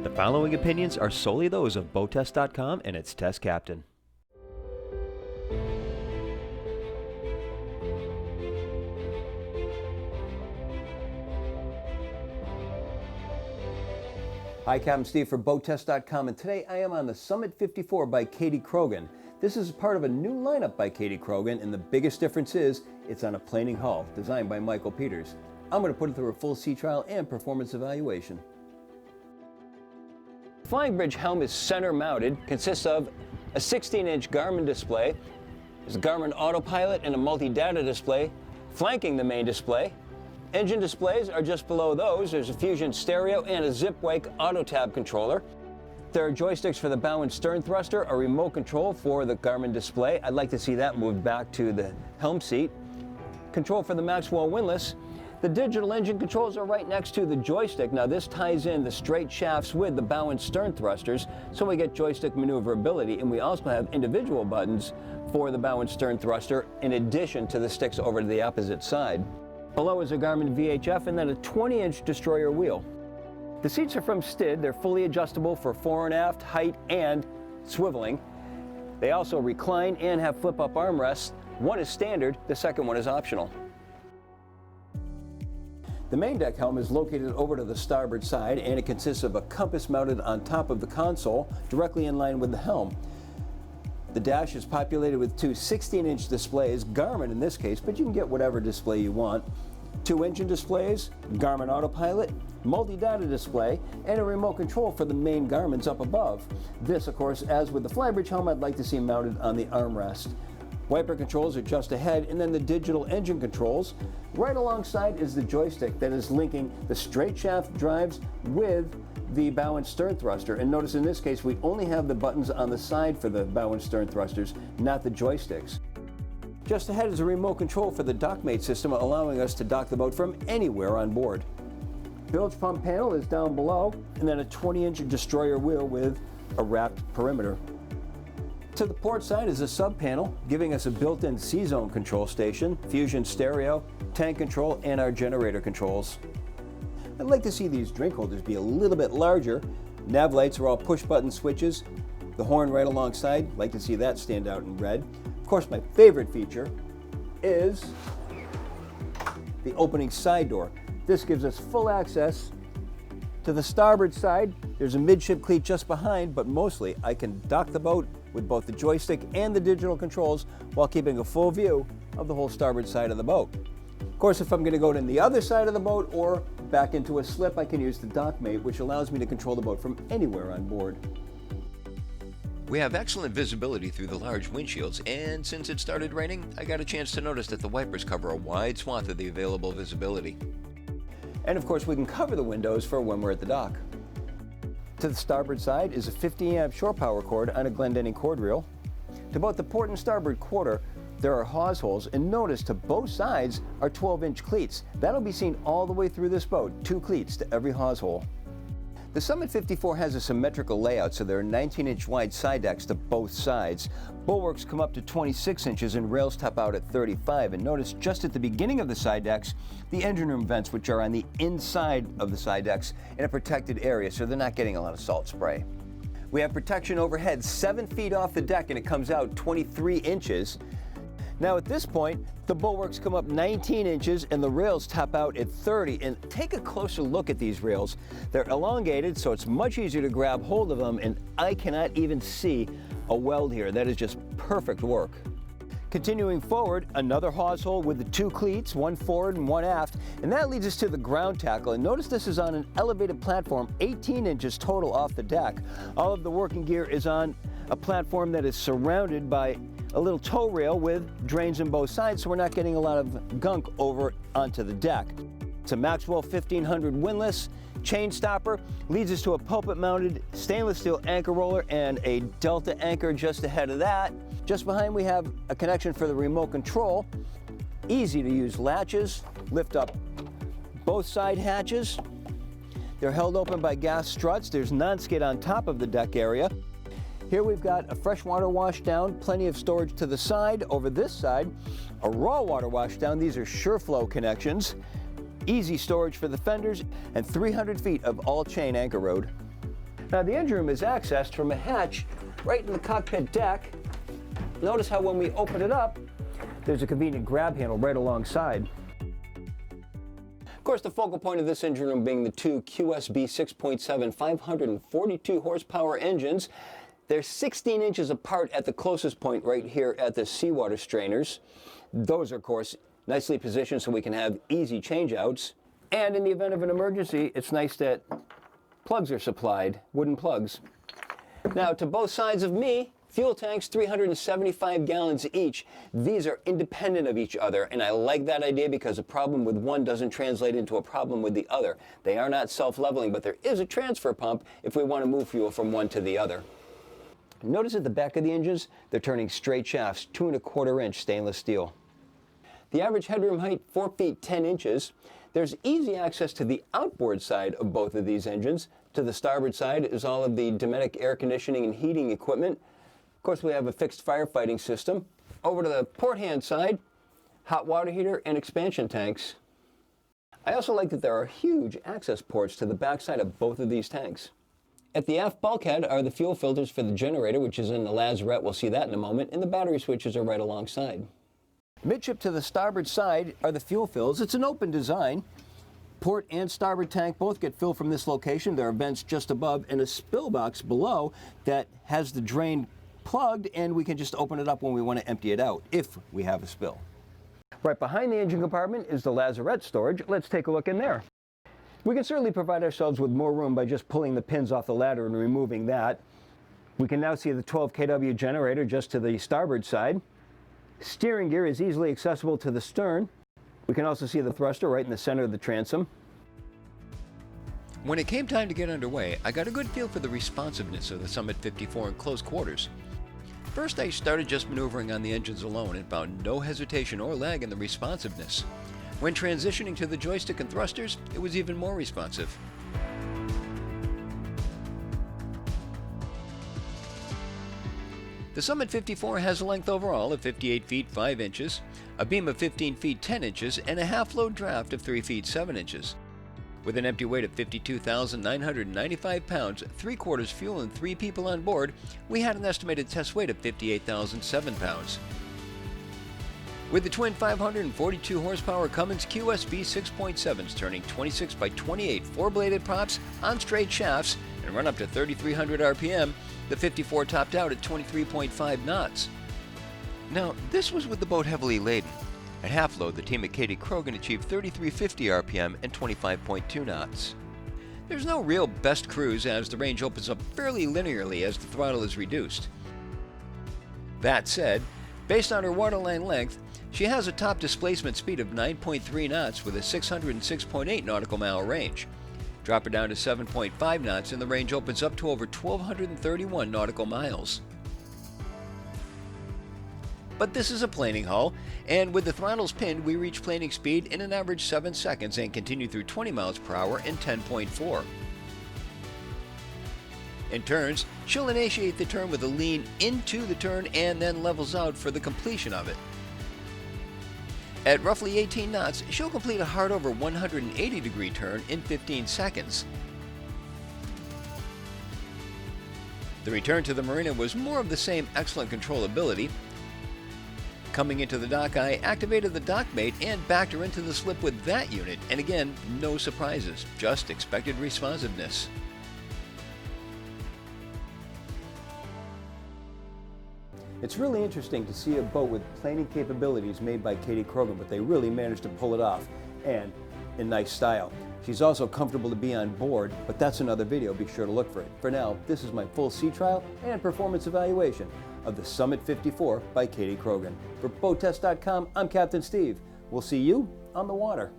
The following opinions are solely those of BoatTEST.com and its test captain. Hi, Captain Steve for BoatTEST.com, and today I am on the Summit 54 by Kadey-Krogen. This is part of a new lineup by Kadey-Krogen, and the biggest difference is it's on a planing hull, designed by Michael Peters. I'm going to put it through a full sea trial and performance evaluation. The Flying Bridge helm is center mounted, consists of a 16-inch Garmin display, there's a Garmin autopilot and a multi-data display flanking the main display. Engine displays are just below those. There's a Fusion stereo and a zip-wake auto-tab controller. There are joysticks for the bow and stern thruster, a remote control for the Garmin display. I'd like to see that moved back to the helm seat. Control for the Maxwell windlass. The digital engine controls are right next to the joystick. Now this ties in the straight shafts with the bow and stern thrusters, so we get joystick maneuverability, and we also have individual buttons for the bow and stern thruster in addition to the sticks over to the opposite side. Below is a Garmin VHF and then a 20-inch destroyer wheel. The seats are from STID. They're fully adjustable for fore and aft, height, and swiveling. They also recline and have flip-up armrests. One is standard, the second one is optional. The main deck helm is located over to the starboard side, and it consists of a compass mounted on top of the console, directly in line with the helm. The dash is populated with two 16-inch displays, Garmin in this case, but you can get whatever display you want. Two engine displays, Garmin autopilot, multi-data display, and a remote control for the main Garmins up above. This, of course, as with the Flybridge helm, I'd like to see mounted on the armrest. Wiper controls are just ahead, and then the digital engine controls. Right alongside is the joystick that is linking the straight shaft drives with the bow and stern thruster. And notice in this case, we only have the buttons on the side for the bow and stern thrusters, not the joysticks. Just ahead is a remote control for the dockmate system, allowing us to dock the boat from anywhere on board. Bilge pump panel is down below, and then a 20-inch destroyer wheel with a wrapped perimeter. To the port side is a sub panel, giving us a built-in C-zone control station, Fusion stereo, tank control, and our generator controls. I'd like to see these drink holders be a little bit larger. Nav lights are all push-button switches. The horn right alongside, like to see that stand out in red. Of course, my favorite feature is the opening side door. This gives us full access to the starboard side. There's a midship cleat just behind, but mostly I can dock the boat with both the joystick and the digital controls while keeping a full view of the whole starboard side of the boat. Of course, if I'm going to go to the other side of the boat or back into a slip, I can use the dockmate, which allows me to control the boat from anywhere on board. We have excellent visibility through the large windshields, and since it started raining, I got a chance to notice that the wipers cover a wide swath of the available visibility. And of course, we can cover the windows for when we're at the dock. To the starboard side is a 50-amp shore power cord on a Glendenning cord reel. To both the port and starboard quarter, there are hawse holes, and notice to both sides are 12-inch cleats. That'll be seen all the way through this boat, 2 cleats to every hawse hole. The Summit 54 has a symmetrical layout, so there are 19-inch wide side decks to both sides. Bulwarks come up to 26 inches and rails top out at 35. And notice just at the beginning of the side decks, the engine room vents, which are on the inside of the side decks in a protected area, so they're not getting a lot of salt spray. We have protection overhead 7 feet off the deck, and it comes out 23 inches. Now at this point, the bulwarks come up 19 inches and the rails top out at 30. And take a closer look at these rails. They're elongated, so it's much easier to grab hold of them, and I cannot even see a weld here. That is just perfect work. Continuing forward, another hawse hole with the 2 cleats, one forward and one aft, and that leads us to the ground tackle. And notice this is on an elevated platform, 18 inches total off the deck. All of the working gear is on a platform that is surrounded by a little tow rail with drains on both sides, so we're not getting a lot of gunk over onto the deck. It's a Maxwell 1500 windlass, chain stopper, leads us to a pulpit-mounted stainless steel anchor roller and a Delta anchor just ahead of that. Just behind we have a connection for the remote control. Easy to use latches, lift up both side hatches. They're held open by gas struts. There's non-skid on top of the deck area. Here we've got a freshwater wash down, plenty of storage to the side. Over this side, a raw water wash down. These are SureFlow connections. Easy storage for the fenders, and 300 feet of all-chain anchor road. Now the engine room is accessed from a hatch right in the cockpit deck. Notice how when we open it up, there's a convenient grab handle right alongside. Of course, the focal point of this engine room being the two QSB 6.7 542 horsepower engines. They're 16 inches apart at the closest point right here at the seawater strainers. Those are, of course, nicely positioned so we can have easy changeouts. And in the event of an emergency, it's nice that plugs are supplied, wooden plugs. Now, to both sides of me, fuel tanks, 375 gallons each. These are independent of each other, and I like that idea because a problem with one doesn't translate into a problem with the other. They are not self-leveling, but there is a transfer pump if we want to move fuel from one to the other. Notice at the back of the engines, they're turning straight shafts, 2¼ inch stainless steel. The average headroom height, 4 feet 10 inches. There's easy access to the outboard side of both of these engines. To the starboard side is all of the Dometic air conditioning and heating equipment. Of course, we have a fixed firefighting system. Over to the port hand side, hot water heater and expansion tanks. I also like that there are huge access ports to the backside of both of these tanks. At the aft bulkhead are the fuel filters for the generator, which is in the lazarette. We'll see that in a moment. And the battery switches are right alongside. Midship to the starboard side are the fuel fills. It's an open design. Port and starboard tank both get filled from this location. There are vents just above and a spill box below that has the drain plugged, and we can just open it up when we want to empty it out, if we have a spill. Right behind the engine compartment is the lazarette storage. Let's take a look in there. We can certainly provide ourselves with more room by just pulling the pins off the ladder and removing that. We can now see the 12 kW generator just to the starboard side. Steering gear is easily accessible to the stern. We can also see the thruster right in the center of the transom. When it came time to get underway, I got a good feel for the responsiveness of the Summit 54 in close quarters. First, I started just maneuvering on the engines alone and found no hesitation or lag in the responsiveness. When transitioning to the joystick and thrusters, it was even more responsive. The Summit 54 has a length overall of 58 feet 5 inches, a beam of 15 feet 10 inches, and a half-load draft of 3 feet 7 inches. With an empty weight of 52,995 pounds, 3/4 fuel, and 3 people on board, we had an estimated test weight of 58,007 pounds. With the twin 542 horsepower Cummins QSB 6.7s turning 26 by 28 4-bladed props on straight shafts and run up to 3,300 RPM, the 54 topped out at 23.5 knots. Now, this was with the boat heavily laden. At half load, the team at Kadey-Krogen achieved 3,350 RPM and 25.2 knots. There's no real best cruise as the range opens up fairly linearly as the throttle is reduced. That said, based on her waterline length, she has a top displacement speed of 9.3 knots with a 606.8 nautical mile range. Drop her down to 7.5 knots and the range opens up to over 1,231 nautical miles. But this is a planing hull, and with the throttles pinned, we reach planing speed in an average 7 seconds and continue through 20 miles per hour in 10.4. In turns, she'll initiate the turn with a lean into the turn and then levels out for the completion of it. At roughly 18 knots, she'll complete a hard over 180-degree turn in 15 seconds. The return to the marina was more of the same excellent controllability. Coming into the dock, I activated the dock mate and backed her into the slip with that unit, and again, no surprises, just expected responsiveness. It's really interesting to see a boat with planing capabilities made by Kadey-Krogen, but they really managed to pull it off, and in nice style. She's also comfortable to be on board, but that's another video. Be sure to look for it. For now, this is my full sea trial and performance evaluation of the Summit 54 by Kadey-Krogen. For BoatTEST.com, I'm Captain Steve. We'll see you on the water.